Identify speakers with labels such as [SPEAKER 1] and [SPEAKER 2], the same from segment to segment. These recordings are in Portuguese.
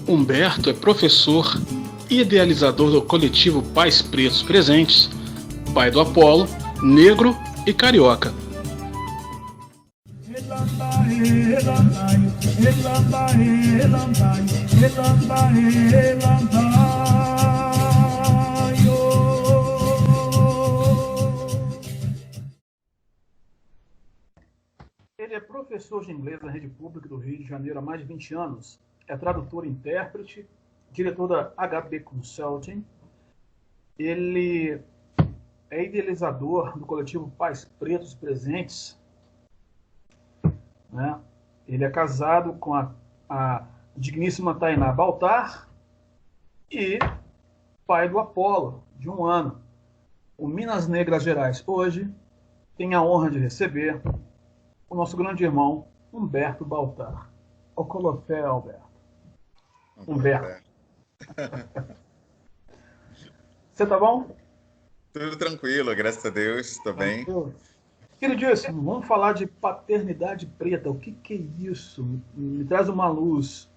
[SPEAKER 1] Humberto é professor e idealizador do coletivo Pais Pretos Presentes, pai do Apolo, negro e carioca.
[SPEAKER 2] Ele é professor de inglês na rede pública do Rio de Janeiro há mais de 20 anos. É tradutor e intérprete, diretor da HB Consulting. Ele é idealizador do coletivo Pais Pretos Presentes. Né? Ele é casado com a digníssima Tainá Baltar e pai do Apolo, de 1 ano. O Minas Negras Gerais hoje tem a honra de receber o nosso grande irmão Humberto Baltar. Ocolofé, Alberto. Humberto. Você tá bom?
[SPEAKER 3] Tudo tranquilo, graças a Deus, estou bem.
[SPEAKER 2] Queridíssimo, vamos falar de paternidade preta. O que é isso? Me traz uma luz.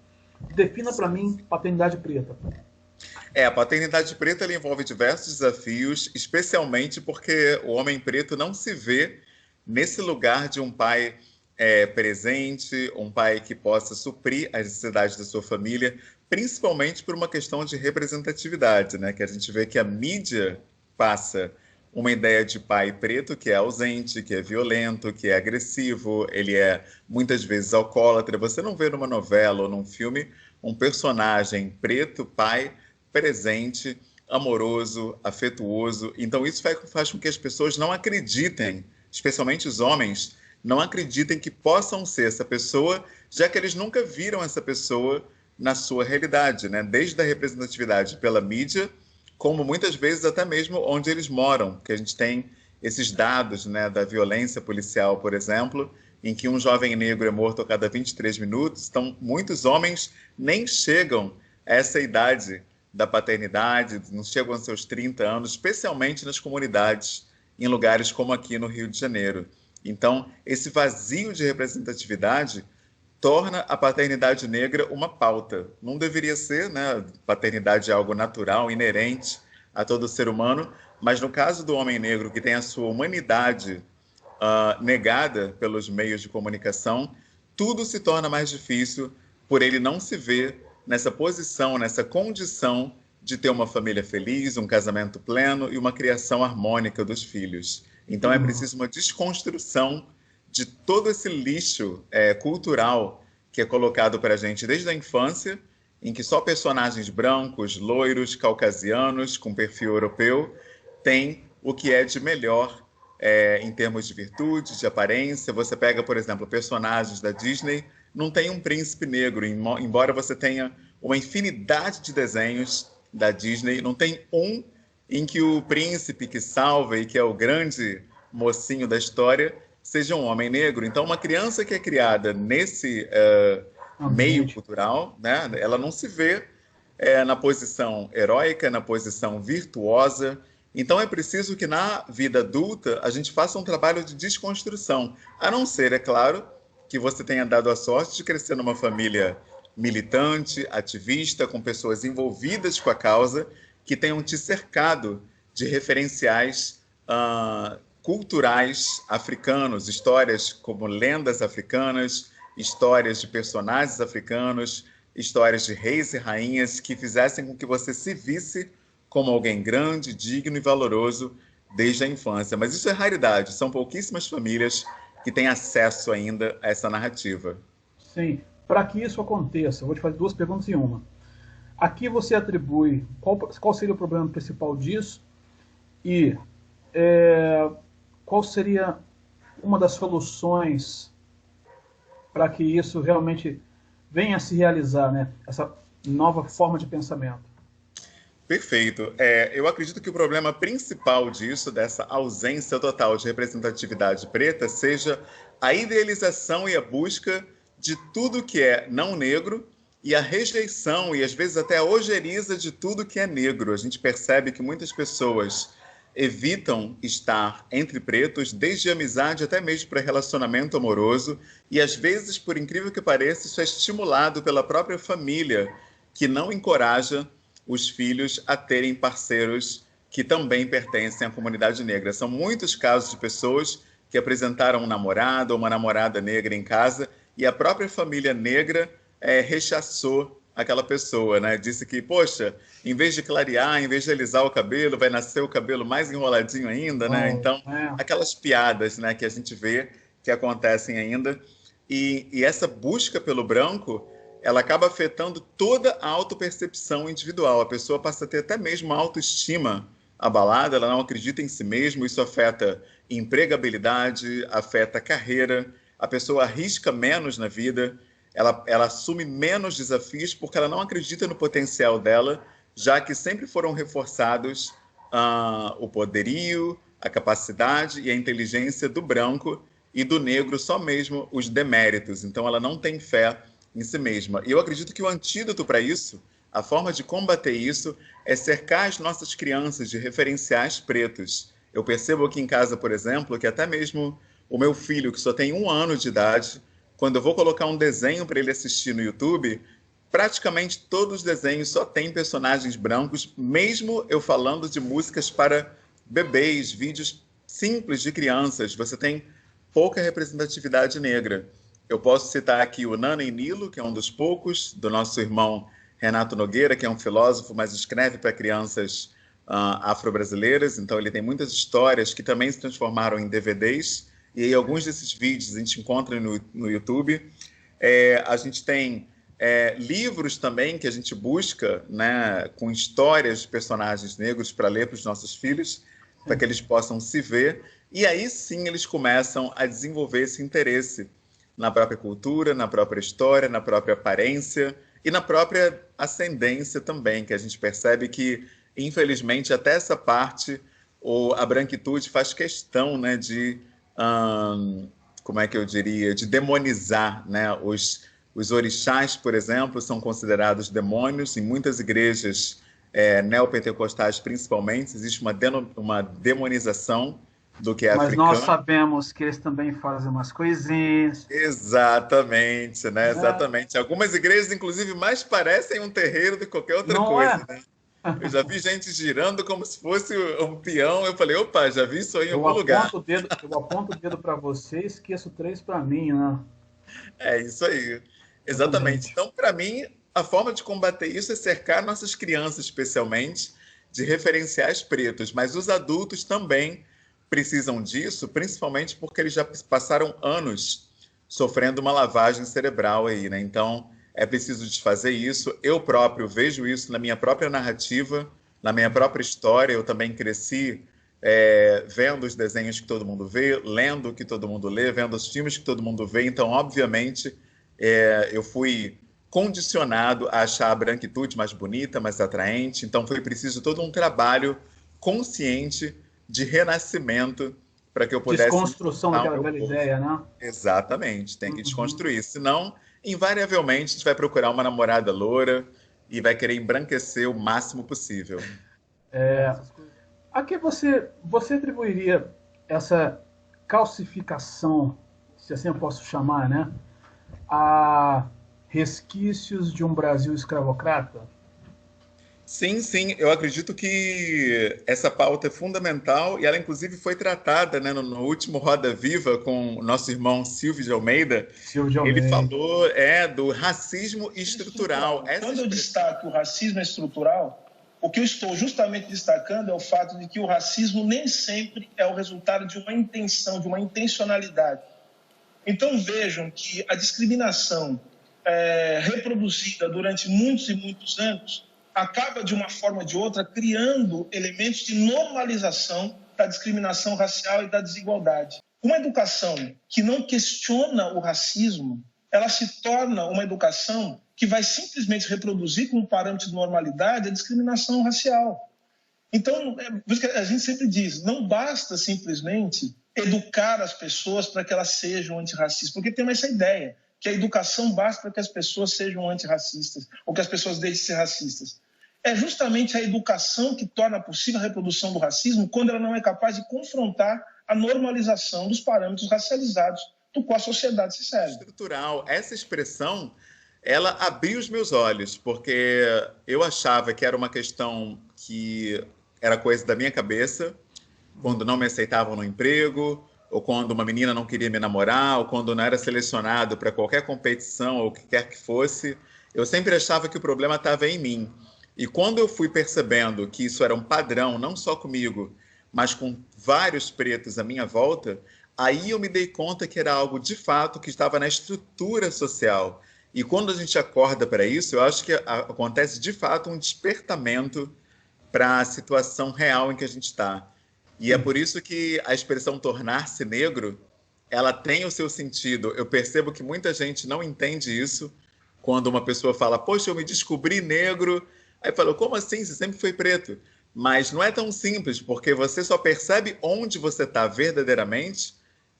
[SPEAKER 2] Defina para mim paternidade preta.
[SPEAKER 3] A paternidade preta ela envolve diversos desafios, especialmente porque o homem preto não se vê nesse lugar de um pai presente, um pai que possa suprir as necessidades da sua família, principalmente por uma questão de representatividade, né? Que a gente vê que a mídia passa uma ideia de pai preto que é ausente, que é violento, que é agressivo, ele é muitas vezes alcoólatra. Você não vê numa novela ou num filme um personagem preto, pai, presente, amoroso, afetuoso. Então isso faz com que as pessoas não acreditem, especialmente os homens, não acreditem que possam ser essa pessoa, já que eles nunca viram essa pessoa na sua realidade, né? Desde a representatividade pela mídia, como muitas vezes até mesmo onde eles moram, porque a gente tem esses dados, né, da violência policial, por exemplo, em que um jovem negro é morto a cada 23 minutos, então muitos homens nem chegam a essa idade da paternidade, não chegam aos seus 30 anos, especialmente nas comunidades, em lugares como aqui no Rio de Janeiro. Então, esse vazio de representatividade torna a paternidade negra uma pauta. Não deveria ser, né? Paternidade é algo natural, inerente a todo ser humano, mas no caso do homem negro, que tem a sua humanidade negada pelos meios de comunicação, tudo se torna mais difícil por ele não se ver nessa posição, nessa condição de ter uma família feliz, um casamento pleno e uma criação harmônica dos filhos. Então é preciso uma desconstrução de todo esse lixo cultural que é colocado para a gente desde a infância, em que só personagens brancos, loiros, caucasianos, com perfil europeu, têm o que é de melhor em termos de virtude, de aparência. Você pega, por exemplo, personagens da Disney, não tem um príncipe negro, embora você tenha uma infinidade de desenhos da Disney, não tem um em que o príncipe que salva e que é o grande mocinho da história seja um homem negro. Então, uma criança que é criada nesse meio cultural, né, ela não se vê na posição heróica, na posição virtuosa. Então, é preciso que na vida adulta a gente faça um trabalho de desconstrução. A não ser, é claro, que você tenha dado a sorte de crescer numa família militante, ativista, com pessoas envolvidas com a causa, que tenham te cercado de referenciais culturais africanos, histórias como lendas africanas, histórias de personagens africanos, histórias de reis e rainhas que fizessem com que você se visse como alguém grande, digno e valoroso desde a infância. Mas isso é raridade, são pouquíssimas famílias que têm acesso ainda a essa narrativa.
[SPEAKER 2] Sim, para que isso aconteça, eu vou te fazer 2 perguntas em uma. Aqui você atribui qual seria o problema principal disso e qual seria uma das soluções para que isso realmente venha a se realizar, né? Essa nova forma de pensamento.
[SPEAKER 3] Perfeito. Eu acredito que o problema principal disso, dessa ausência total de representatividade preta, seja a idealização e a busca de tudo que é não negro e a rejeição e às vezes até a ojeriza de tudo que é negro. A gente percebe que muitas pessoas evitam estar entre pretos, desde amizade até mesmo para relacionamento amoroso, e às vezes, por incrível que pareça, isso é estimulado pela própria família, que não encoraja os filhos a terem parceiros que também pertencem à comunidade negra. São muitos casos de pessoas que apresentaram um namorado ou uma namorada negra em casa e a própria família negra rechaçou aquela pessoa, né? Disse que, poxa, em vez de clarear, em vez de alisar o cabelo, vai nascer o cabelo mais enroladinho ainda, né? Então, aquelas piadas, né, que a gente vê que acontecem ainda. E essa busca pelo branco, ela acaba afetando toda a autopercepção individual. A pessoa passa a ter até mesmo a autoestima abalada, ela não acredita em si mesma, isso afeta empregabilidade, afeta carreira, a pessoa arrisca menos na vida, ela assume menos desafios porque ela não acredita no potencial dela, já que sempre foram reforçados o poderio, a capacidade e a inteligência do branco e do negro só mesmo os deméritos. Então ela não tem fé em si mesma. E eu acredito que o antídoto para isso, a forma de combater isso, é cercar as nossas crianças de referenciais pretos. Eu percebo aqui em casa, por exemplo, que até mesmo o meu filho, que só tem 1 ano de idade, quando eu vou colocar um desenho para ele assistir no YouTube, praticamente todos os desenhos só têm personagens brancos, mesmo eu falando de músicas para bebês, vídeos simples de crianças, você tem pouca representatividade negra. Eu posso citar aqui o Nana e Nilo, que é um dos poucos, do nosso irmão Renato Nogueira, que é um filósofo, mas escreve para crianças afro-brasileiras, então ele tem muitas histórias que também se transformaram em DVDs, e aí alguns desses vídeos a gente encontra no YouTube. A gente tem livros também que a gente busca, né, com histórias de personagens negros para ler para os nossos filhos, para que eles possam se ver, e aí sim eles começam a desenvolver esse interesse na própria cultura, na própria história, na própria aparência e na própria ascendência também, que a gente percebe que, infelizmente, até essa parte, a branquitude faz questão, né, de, como é que eu diria, de demonizar, né? Os orixás, por exemplo, são considerados demônios. Em muitas igrejas neopentecostais, principalmente, existe uma demonização do que é africano.
[SPEAKER 2] Mas nós sabemos que eles também fazem umas coisinhas.
[SPEAKER 3] Exatamente, né? Exatamente. Algumas igrejas, inclusive, mais parecem um terreiro do que qualquer outra coisa, né? Eu já vi gente girando como se fosse um peão. Eu falei, opa, já vi isso aí em algum lugar.
[SPEAKER 2] Eu aponto o dedo para você e esqueço 3 para mim, né?
[SPEAKER 3] É isso aí. Exatamente. Então, para mim, a forma de combater isso é cercar nossas crianças, especialmente, de referenciais pretos. Mas os adultos também precisam disso, principalmente porque eles já passaram anos sofrendo uma lavagem cerebral aí, né? Então, é preciso desfazer isso. Eu próprio vejo isso na minha própria narrativa, na minha própria história. Eu também cresci vendo os desenhos que todo mundo vê, lendo o que todo mundo lê, vendo os filmes que todo mundo vê. Então, obviamente, eu fui condicionado a achar a branquitude mais bonita, mais atraente. Então, foi preciso todo um trabalho consciente de renascimento para que eu pudesse...
[SPEAKER 2] Desconstrução daquela velha ideia, né?
[SPEAKER 3] Exatamente, tem que desconstruir. Senão, invariavelmente, a gente vai procurar uma namorada loura e vai querer embranquecer o máximo possível.
[SPEAKER 2] A que você atribuiria essa calcificação, se assim eu posso chamar, né, a resquícios de um Brasil escravocrata?
[SPEAKER 3] Sim, sim, eu acredito que essa pauta é fundamental e ela, inclusive, foi tratada, né, no último Roda Viva com o nosso irmão Silvio de Almeida. Ele falou do racismo estrutural.
[SPEAKER 4] Quando eu destaco o racismo estrutural, o que eu estou justamente destacando é o fato de que o racismo nem sempre é o resultado de uma intenção, de uma intencionalidade. Então vejam que a discriminação reproduzida durante muitos e muitos anos acaba, de uma forma ou de outra, criando elementos de normalização da discriminação racial e da desigualdade. Uma educação que não questiona o racismo, ela se torna uma educação que vai simplesmente reproduzir como parâmetro de normalidade a discriminação racial. Então, por isso que a gente sempre diz, não basta simplesmente educar as pessoas para que elas sejam antirracistas, porque tem essa ideia, que a educação basta para que as pessoas sejam antirracistas, ou que as pessoas deixem de ser racistas. É justamente a educação que torna possível a reprodução do racismo quando ela não é capaz de confrontar a normalização dos parâmetros racializados do qual a sociedade se serve.
[SPEAKER 3] Estrutural. Essa expressão ela abriu os meus olhos, porque eu achava que era uma questão que era coisa da minha cabeça, quando não me aceitavam no emprego, ou quando uma menina não queria me namorar, ou quando não era selecionado para qualquer competição, ou o que quer que fosse, eu sempre achava que o problema estava em mim. E quando eu fui percebendo que isso era um padrão, não só comigo, mas com vários pretos à minha volta, aí eu me dei conta que era algo de fato que estava na estrutura social. E quando a gente acorda para isso, eu acho que acontece de fato um despertamento para a situação real em que a gente está. E é por isso que a expressão tornar-se negro, ela tem o seu sentido. Eu percebo que muita gente não entende isso quando uma pessoa fala, poxa, eu me descobri negro. Aí falou, como assim? Você sempre foi preto. Mas não é tão simples, porque você só percebe onde você está verdadeiramente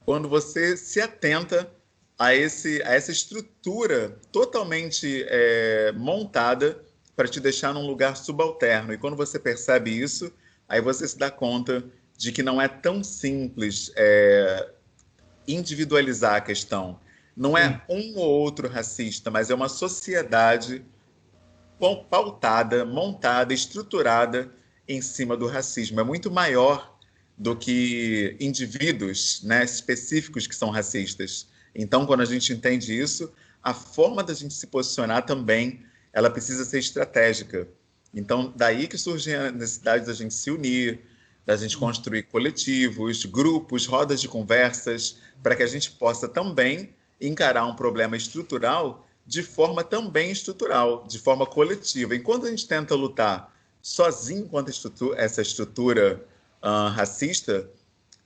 [SPEAKER 3] quando você se atenta a essa estrutura totalmente montada para te deixar num lugar subalterno. E quando você percebe isso, aí você se dá conta de que não é tão simples individualizar a questão. Não é um ou outro racista, mas é uma sociedade pautada, montada, estruturada em cima do racismo. É muito maior do que indivíduos, né, específicos que são racistas. Então, quando a gente entende isso, a forma da gente se posicionar também, ela precisa ser estratégica. Então, daí que surge a necessidade da gente se unir, da gente construir coletivos, grupos, rodas de conversas, para que a gente possa também encarar um problema estrutural de forma também estrutural, de forma coletiva. Enquanto a gente tenta lutar sozinho contra essa estrutura racista,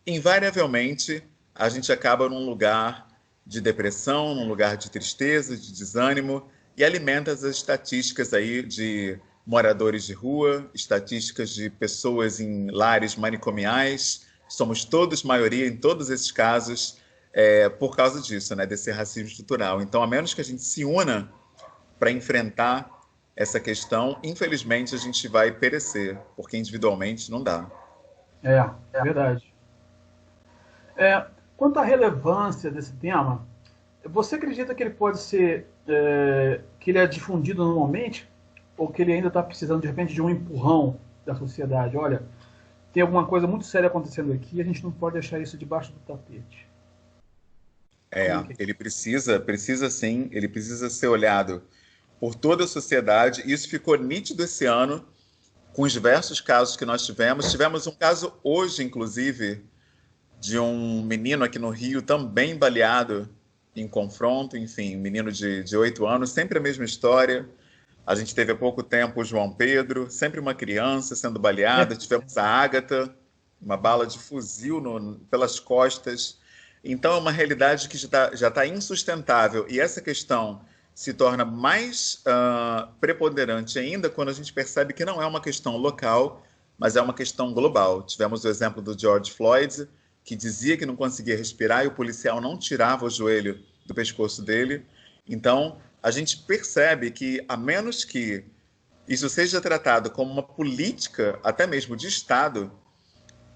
[SPEAKER 3] invariavelmente a gente acaba num lugar de depressão, num lugar de tristeza, de desânimo, e alimenta as estatísticas aí de moradores de rua, estatísticas de pessoas em lares manicomiais. Somos todos maioria em todos esses casos por causa disso, né, desse racismo estrutural. Então, a menos que a gente se una para enfrentar essa questão, infelizmente a gente vai perecer, porque individualmente não dá.
[SPEAKER 2] É verdade. Quanto à relevância desse tema, você acredita que ele pode ser, que ele é difundido normalmente, ou que ele ainda está precisando, de repente, de um empurrão da sociedade? Olha, tem alguma coisa muito séria acontecendo aqui, a gente não pode deixar isso debaixo do tapete.
[SPEAKER 3] Ele precisa sim, ele precisa ser olhado por toda a sociedade. Isso ficou nítido esse ano, com os diversos casos que nós tivemos. Tivemos um caso hoje, inclusive, de um menino aqui no Rio, também baleado em confronto, enfim, um menino de 8 anos, sempre a mesma história. A gente teve há pouco tempo o João Pedro, sempre uma criança sendo baleada. Tivemos a Ágata, uma bala de fuzil pelas costas. Então, é uma realidade que já está insustentável. E essa questão se torna mais preponderante ainda quando a gente percebe que não é uma questão local, mas é uma questão global. Tivemos o exemplo do George Floyd, que dizia que não conseguia respirar e o policial não tirava o joelho do pescoço dele. Então, a gente percebe que, a menos que isso seja tratado como uma política, até mesmo de Estado,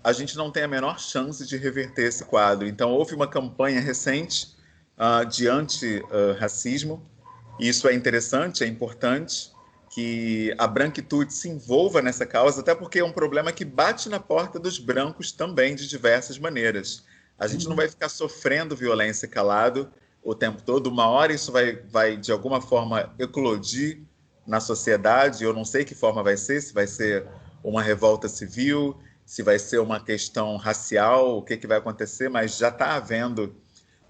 [SPEAKER 3] a gente não tem a menor chance de reverter esse quadro. Então, houve uma campanha recente de anti-racismo. Isso é interessante, é importante que a branquitude se envolva nessa causa, até porque é um problema que bate na porta dos brancos também, de diversas maneiras. A gente não vai ficar sofrendo violência calado o tempo todo. Uma hora isso vai de alguma forma eclodir na sociedade. Eu não sei que forma vai ser, se vai ser uma revolta civil, se vai ser uma questão racial, o que vai acontecer, mas já está havendo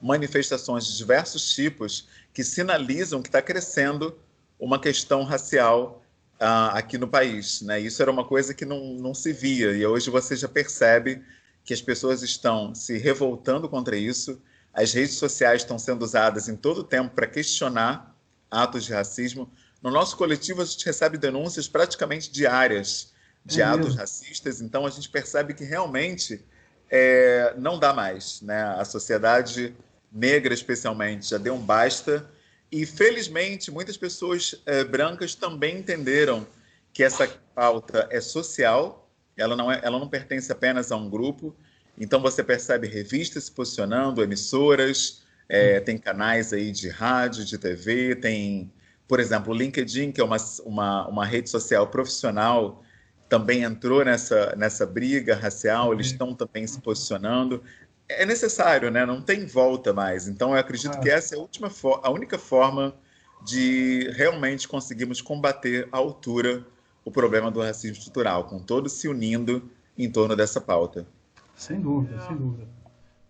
[SPEAKER 3] manifestações de diversos tipos que sinalizam que está crescendo uma questão racial aqui no país, né? Isso era uma coisa que não se via, e hoje você já percebe que as pessoas estão se revoltando contra isso. As redes sociais estão sendo usadas em todo o tempo para questionar atos de racismo. No nosso coletivo, a gente recebe denúncias praticamente diárias de atos racistas, então a gente percebe que realmente não dá mais, né? A sociedade negra, especialmente, já deu um basta. E, felizmente, muitas pessoas brancas também entenderam que essa pauta é social, ela não pertence apenas a um grupo. Então, você percebe revistas se posicionando, emissoras, tem canais aí de rádio, de TV, tem Por exemplo, o LinkedIn, que é uma rede social profissional, também entrou nessa briga racial, eles estão também se posicionando. É necessário, né? Não tem volta mais. Então, eu acredito que essa é a única forma de realmente conseguirmos combater à altura o problema do racismo estrutural, com todos se unindo em torno dessa pauta.
[SPEAKER 2] Sem dúvida, sem dúvida.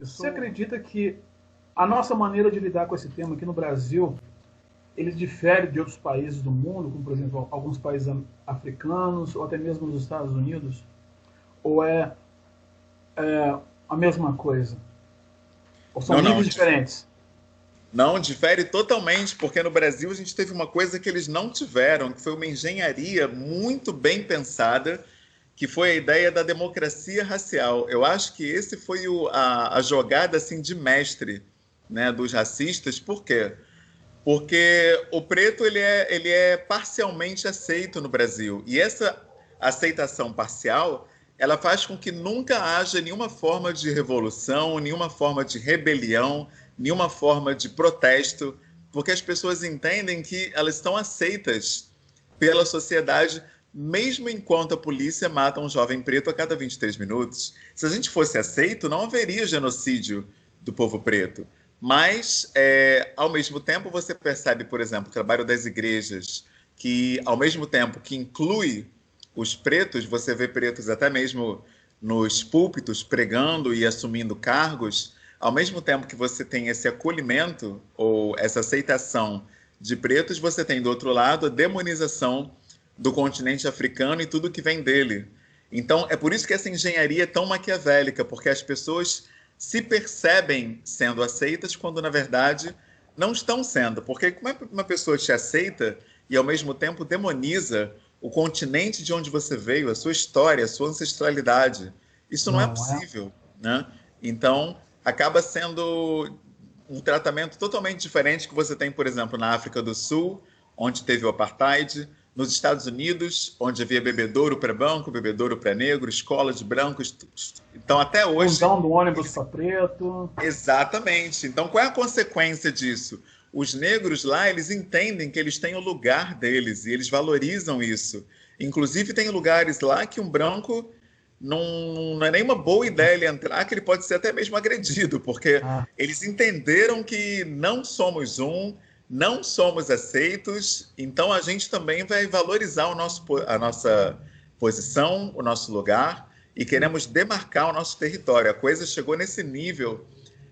[SPEAKER 2] Você acredita que a nossa maneira de lidar com esse tema aqui no Brasil, ele difere de outros países do mundo, como, por exemplo, alguns países africanos, ou até mesmo nos Estados Unidos? Ou é a mesma coisa? Ou são níveis diferentes?
[SPEAKER 3] Não, difere totalmente, porque no Brasil a gente teve uma coisa que eles não tiveram, que foi uma engenharia muito bem pensada, que foi a ideia da democracia racial. Eu acho que esse foi a jogada assim, de mestre, né, dos racistas. Por quê? Porque o preto ele é parcialmente aceito no Brasil. E essa aceitação parcial, ela faz com que nunca haja nenhuma forma de revolução, nenhuma forma de rebelião, nenhuma forma de protesto, porque as pessoas entendem que elas estão aceitas pela sociedade, mesmo enquanto a polícia mata um jovem preto a cada 23 minutos. Se a gente fosse aceito, não haveria genocídio do povo preto. Mas, ao mesmo tempo, você percebe, por exemplo, o trabalho das igrejas, que, ao mesmo tempo que inclui os pretos, você vê pretos até mesmo nos púlpitos pregando e assumindo cargos, ao mesmo tempo que você tem esse acolhimento ou essa aceitação de pretos, você tem, do outro lado, a demonização do continente africano e tudo que vem dele. Então, é por isso que essa engenharia é tão maquiavélica, porque as pessoas se percebem sendo aceitas quando, na verdade, não estão sendo. Porque como é que uma pessoa te aceita e, ao mesmo tempo, demoniza o continente de onde você veio, a sua história, a sua ancestralidade? Isso não é possível, né? Então, acaba sendo um tratamento totalmente diferente que você tem, por exemplo, na África do Sul, onde teve o apartheid, nos Estados Unidos, onde havia bebedouro para branco, bebedouro para negro, escola de brancos. Então, até hoje...
[SPEAKER 2] Fusão do ônibus para preto.
[SPEAKER 3] Exatamente. Então, qual é a consequência disso? Os negros lá, eles entendem que eles têm o lugar deles e eles valorizam isso. Inclusive, tem lugares lá que um branco não é nem uma boa ideia ele entrar, que ele pode ser até mesmo agredido, porque eles entenderam que não somos não somos aceitos, então a gente também vai valorizar a nossa posição, o nosso lugar, e queremos demarcar o nosso território. A coisa chegou nesse nível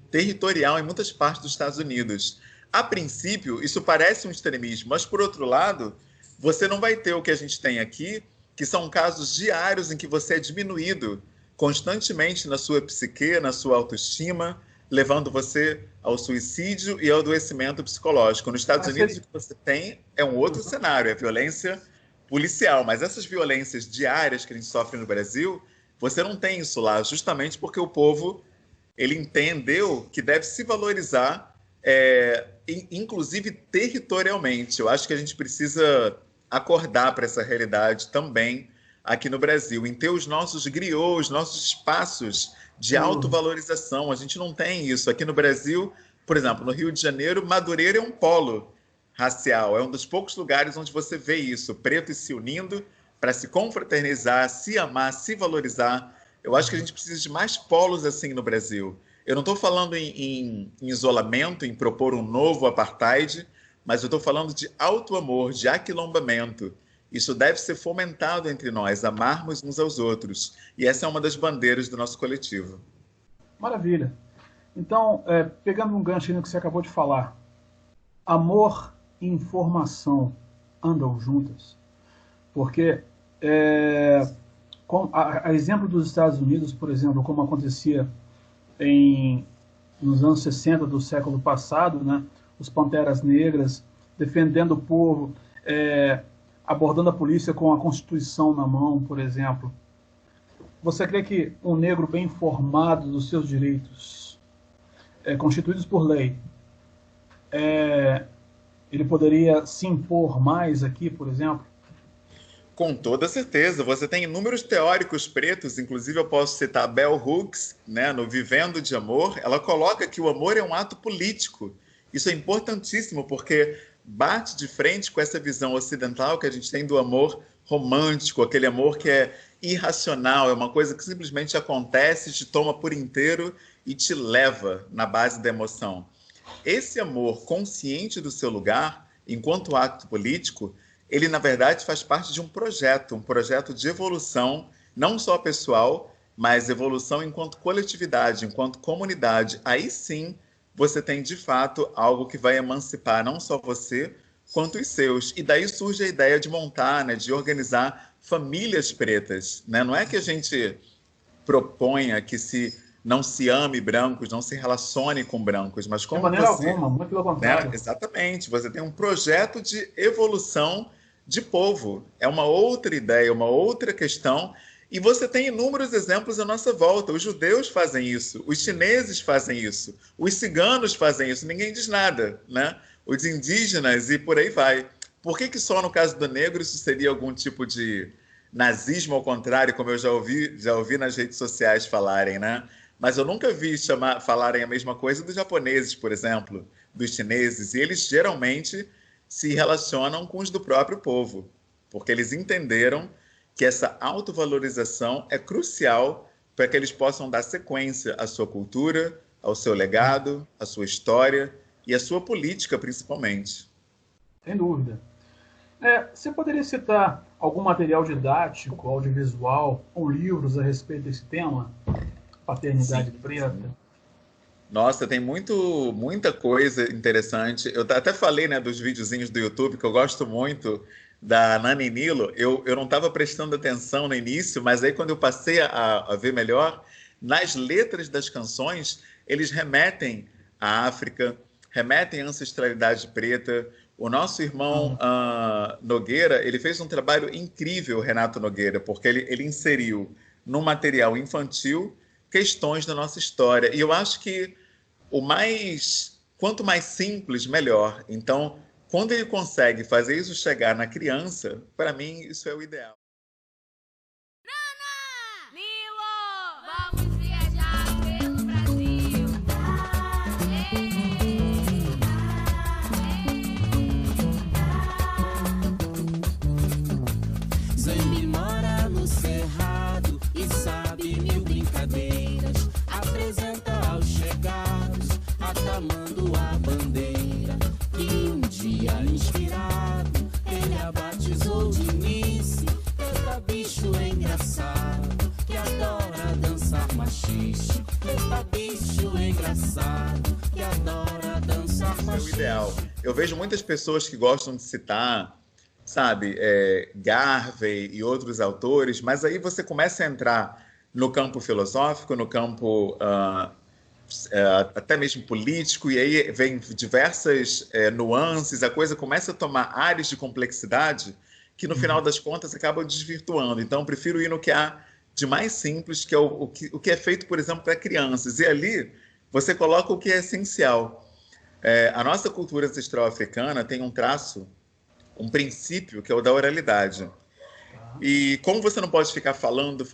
[SPEAKER 3] territorial em muitas partes dos Estados Unidos. A princípio, isso parece um extremismo, mas, por outro lado, você não vai ter o que a gente tem aqui, que são casos diários em que você é diminuído constantemente na sua psique, na sua autoestima, levando você ao suicídio e ao adoecimento psicológico. Nos Estados Unidos, o que você tem é um outro cenário, é violência policial. Mas essas violências diárias que a gente sofre no Brasil, você não tem isso lá, justamente porque o povo ele entendeu que deve se valorizar, inclusive territorialmente. Eu acho que a gente precisa acordar para essa realidade também aqui no Brasil, em ter os nossos griots, os nossos espaços de autovalorização. A gente não tem isso. Aqui no Brasil, por exemplo, no Rio de Janeiro, Madureira é um polo racial. É um dos poucos lugares onde você vê isso, pretos se unindo para se confraternizar, se amar, se valorizar. Eu acho que a gente precisa de mais polos assim no Brasil. Eu não estou falando em isolamento, em propor um novo apartheid, mas eu estou falando de auto-amor, de aquilombamento. Isso deve ser fomentado entre nós, amarmos uns aos outros. E essa é uma das bandeiras do nosso coletivo.
[SPEAKER 2] Maravilha. Então, pegando um gancho no que você acabou de falar, amor e informação andam juntas? Porque, a exemplo dos Estados Unidos, por exemplo, como acontecia nos anos 60 do século passado, né, os Panteras Negras defendendo o povo, abordando a polícia com a Constituição na mão, por exemplo. Você crê que um negro bem informado dos seus direitos, constituídos por lei, ele poderia se impor mais aqui, por exemplo?
[SPEAKER 3] Com toda certeza. Você tem inúmeros teóricos pretos, inclusive eu posso citar Bell Hooks, né, no Vivendo de Amor. Ela coloca que o amor é um ato político. Isso é importantíssimo, porque bate de frente com essa visão ocidental que a gente tem do amor romântico, aquele amor que é irracional, é uma coisa que simplesmente acontece, te toma por inteiro e te leva na base da emoção. Esse amor consciente do seu lugar, enquanto ato político, ele, na verdade, faz parte de um projeto de evolução, não só pessoal, mas evolução enquanto coletividade, enquanto comunidade. Aí sim, você tem, de fato, algo que vai emancipar não só você, quanto os seus. E daí surge a ideia de montar, né, de organizar famílias pretas. Né? Não é que a gente proponha que não se ame brancos, não se relacione com brancos, mas como
[SPEAKER 2] de maneira alguma, muito pelo contrário.
[SPEAKER 3] Né? Exatamente. Você tem um projeto de evolução de povo. É uma outra ideia, uma outra questão. E você tem inúmeros exemplos à nossa volta. Os judeus fazem isso, os chineses fazem isso, os ciganos fazem isso. Ninguém diz nada, né? Os indígenas e por aí vai. Por que só no caso do negro isso seria algum tipo de nazismo ao contrário, como eu já ouvi nas redes sociais falarem, né? Mas eu nunca vi falarem a mesma coisa dos japoneses, por exemplo, dos chineses. E eles geralmente se relacionam com os do próprio povo, porque eles entenderam que essa autovalorização é crucial para que eles possam dar sequência à sua cultura, ao seu legado, à sua história e à sua política, principalmente.
[SPEAKER 2] Sem dúvida. Você poderia citar algum material didático, audiovisual ou livros a respeito desse tema? Paternidade preta?
[SPEAKER 3] Nossa, tem muita coisa interessante. Eu até falei, né, dos videozinhos do YouTube, que eu gosto muito, da Nani Nilo. Eu não estava prestando atenção no início, mas aí quando eu passei a ver melhor, nas letras das canções, eles remetem à África, remetem à ancestralidade preta. O nosso irmão Nogueira, ele fez um trabalho incrível, Renato Nogueira, porque ele inseriu no material infantil questões da nossa história. E eu acho que quanto mais simples, melhor. Então, quando ele consegue fazer isso chegar na criança, para mim, isso é o ideal.
[SPEAKER 5] Vamos viajar pelo Brasil.
[SPEAKER 6] Zambi mora no cerrado e sabe mil brincadeiras. Apresenta aos chegados, aclamando a bandeira. E um dia inspirado, ele a batizou de Nice. Eita bicho engraçado, que adora dançar machixe. Eita bicho engraçado, que adora dançar machixe.
[SPEAKER 3] É o ideal. Eu vejo muitas pessoas que gostam de citar, sabe, Garvey e outros autores, mas aí você começa a entrar no campo filosófico, no campo até mesmo político, e aí vem diversas nuances, a coisa começa a tomar áreas de complexidade que no final das contas acabam desvirtuando. Então eu prefiro ir no que há de mais simples, que é o que é feito, por exemplo, para crianças. E ali você coloca o que é essencial. A nossa cultura ancestral africana tem um traço, um princípio, que é o da oralidade. E como você não pode ficar falando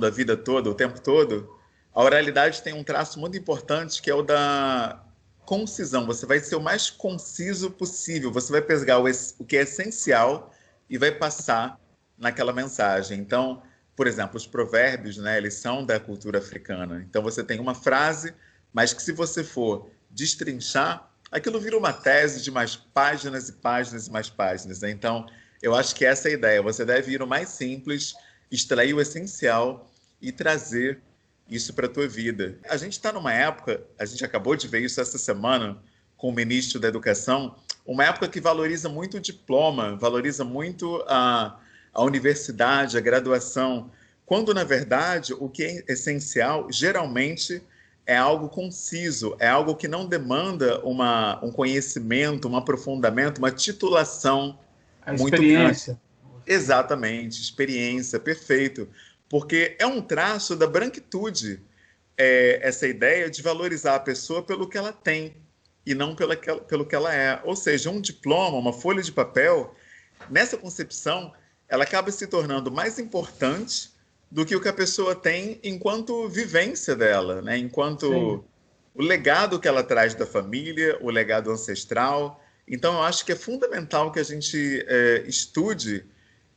[SPEAKER 3] a vida toda, o tempo todo, a oralidade tem um traço muito importante, que é o da concisão. Você vai ser o mais conciso possível. Você vai pegar o que é essencial e vai passar naquela mensagem. Então, por exemplo, os provérbios, né, eles são da cultura africana. Então você tem uma frase, mas que se você for destrinchar, aquilo vira uma tese de mais páginas e páginas e mais páginas. Né? Então, eu acho que essa é a ideia. Você deve ir no mais simples, extrair o essencial e trazer isso para a tua vida. A gente está numa época, a gente acabou de ver isso essa semana com o ministro da Educação, uma época que valoriza muito o diploma, valoriza muito a universidade, a graduação, quando, na verdade, o que é essencial, geralmente, é algo conciso, é algo que não demanda um conhecimento, um aprofundamento, uma titulação muito
[SPEAKER 2] experiência.
[SPEAKER 3] Grande. Exatamente, experiência, perfeito. Porque é um traço da branquitude, essa ideia de valorizar a pessoa pelo que ela tem e não pelo que ela é. Ou seja, um diploma, uma folha de papel, nessa concepção, ela acaba se tornando mais importante do que o que a pessoa tem enquanto vivência dela, né? Enquanto o legado que ela traz da família, o legado ancestral. Então, eu acho que é fundamental que a gente estude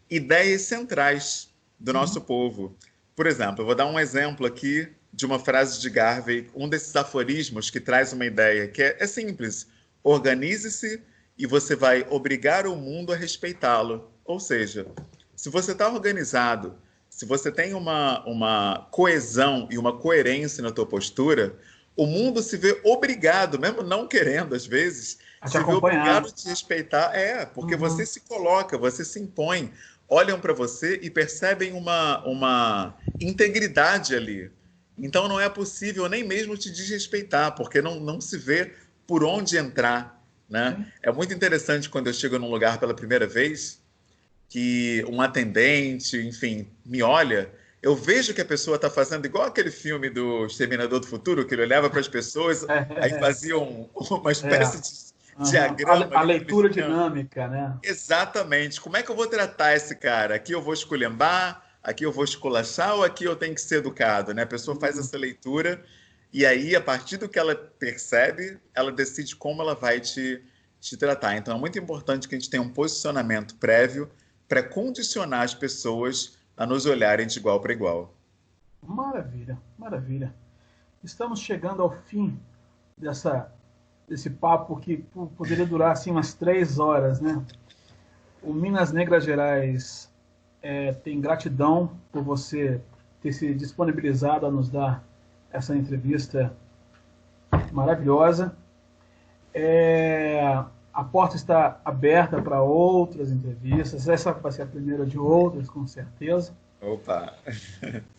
[SPEAKER 3] ideias centrais do nosso povo. Por exemplo, eu vou dar um exemplo aqui de uma frase de Garvey, um desses aforismos que traz uma ideia, que é simples. Organize-se e você vai obrigar o mundo a respeitá-lo. Ou seja, se você está organizado, se você tem uma coesão e uma coerência na tua postura, o mundo se vê obrigado, mesmo não querendo às vezes, se vê obrigado a te respeitar. Porque você se coloca, você se impõe, olham para você e percebem uma integridade ali. Então não é possível nem mesmo te desrespeitar, porque não se vê por onde entrar, né? É muito interessante quando eu chego num lugar pela primeira vez, que um atendente, enfim, me olha, eu vejo que a pessoa está fazendo igual aquele filme do Exterminador do Futuro, que ele olhava para as pessoas, aí fazia uma espécie de diagrama.
[SPEAKER 2] A leitura dinâmica, né?
[SPEAKER 3] Exatamente. Como é que eu vou tratar esse cara? Aqui eu vou esculhambar, aqui eu vou esculachar ou aqui eu tenho que ser educado, né? A pessoa faz essa leitura e aí, a partir do que ela percebe, ela decide como ela vai te tratar. Então, é muito importante que a gente tenha um posicionamento prévio para condicionar as pessoas a nos olharem de igual para igual.
[SPEAKER 2] Maravilha, maravilha. Estamos chegando ao fim desse papo que poderia durar assim umas 3 horas, né? O Minas Negras Gerais tem gratidão por você ter se disponibilizado a nos dar essa entrevista maravilhosa. A porta está aberta para outras entrevistas. Essa vai ser a primeira de outras, com certeza.
[SPEAKER 3] Opa!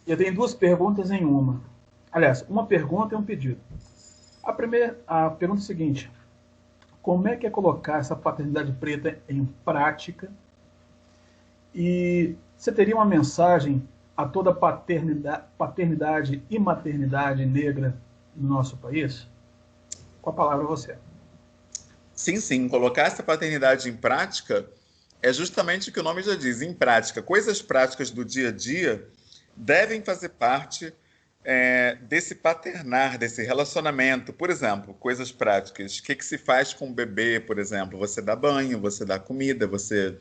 [SPEAKER 2] E eu tenho 2 perguntas em uma. Aliás, uma pergunta e um pedido. A pergunta é a seguinte: como é que é colocar essa paternidade preta em prática? E você teria uma mensagem a toda paternidade e maternidade negra no nosso país? Com a palavra você.
[SPEAKER 3] Sim. Colocar essa paternidade em prática é justamente o que o nome já diz, em prática. Coisas práticas do dia a dia devem fazer parte desse paternar, desse relacionamento. Por exemplo, coisas práticas. O que se faz com o bebê, por exemplo? Você dá banho, você dá comida, você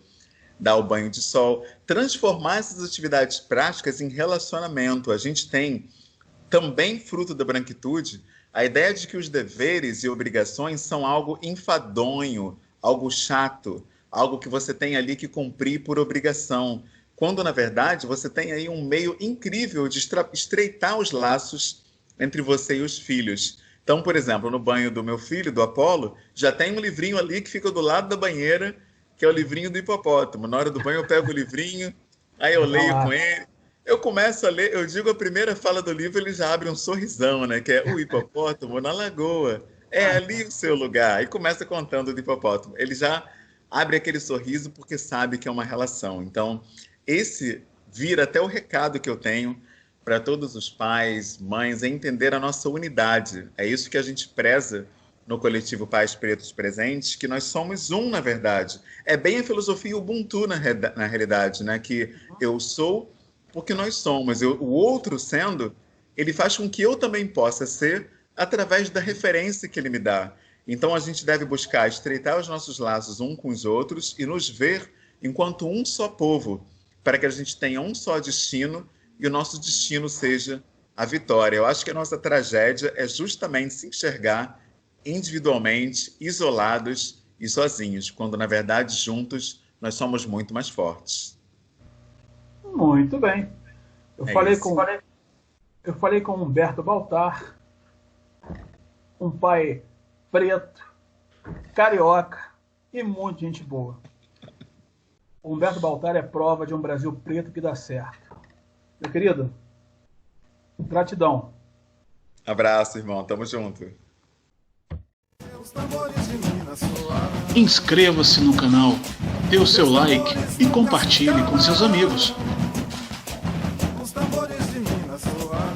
[SPEAKER 3] dá o banho de sol. Transformar essas atividades práticas em relacionamento. A gente tem, também fruto da branquitude, a ideia de que os deveres e obrigações são algo enfadonho, algo chato, algo que você tem ali que cumprir por obrigação, quando, na verdade, você tem aí um meio incrível de estreitar os laços entre você e os filhos. Então, por exemplo, no banho do meu filho, do Apolo, já tem um livrinho ali que fica do lado da banheira, que é o livrinho do hipopótamo. Na hora do banho eu pego o livrinho, aí eu leio com ele. Eu começo a ler, eu digo a primeira fala do livro, ele já abre um sorrisão, né? Que é o hipopótamo na lagoa. É ali o seu lugar. E começa contando do hipopótamo. Ele já abre aquele sorriso porque sabe que é uma relação. Então, esse vira até o recado que eu tenho para todos os pais, mães, é entender a nossa unidade. É isso que a gente preza no coletivo Pais Pretos Presentes, que nós somos um, na verdade. É bem a filosofia Ubuntu, na realidade, né? Que eu sou porque nós somos. O outro sendo, ele faz com que eu também possa ser através da referência que ele me dá. Então a gente deve buscar estreitar os nossos laços uns com os outros e nos ver enquanto um só povo, para que a gente tenha um só destino e o nosso destino seja a vitória. Eu acho que a nossa tragédia é justamente se enxergar individualmente, isolados e sozinhos, quando na verdade juntos nós somos muito mais fortes.
[SPEAKER 2] Muito bem. Eu falei com Humberto Baltar, um pai preto, carioca e muita gente boa. O Humberto Baltar é prova de um Brasil preto que dá certo. Meu querido, gratidão.
[SPEAKER 3] Abraço, irmão. Tamo junto.
[SPEAKER 1] Inscreva-se no canal, dê o seu like e compartilhe com seus amigos.
[SPEAKER 7] Os tambores de Minas soaram,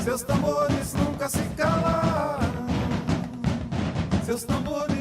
[SPEAKER 7] seus tambores nunca se calaram, seus tambores